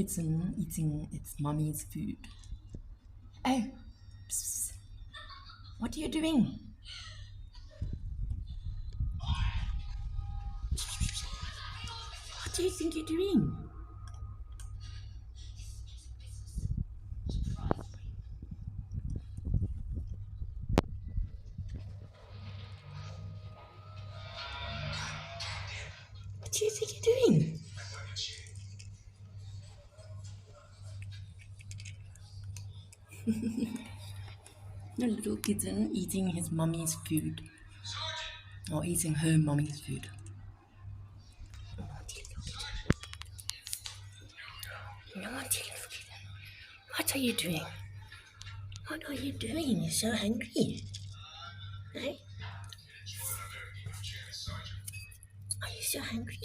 kitten eating its mommy's food. Oh, psst. What are you doing? What do you think you're doing? What do you think you're doing? The little kitten eating his mommy's food. Or eating her mommy's food. Naughty little kitten. What are you doing? What are you doing? You're so hungry. Hey? Are you so hungry?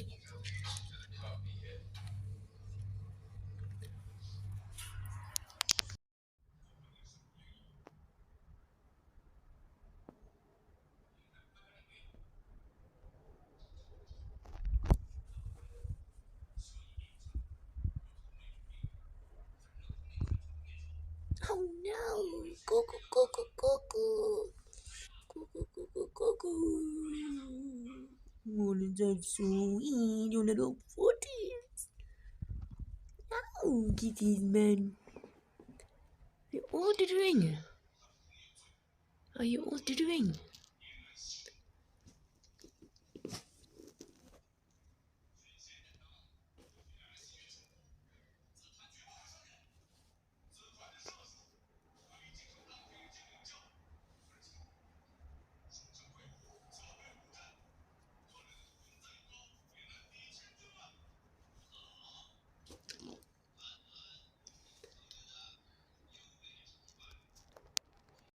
Oh no! Go go go go go go! Go go go go go go! Oh, that's so sweet, your little footies. Oh, kitties, man. Are you all doing? Are you all doing?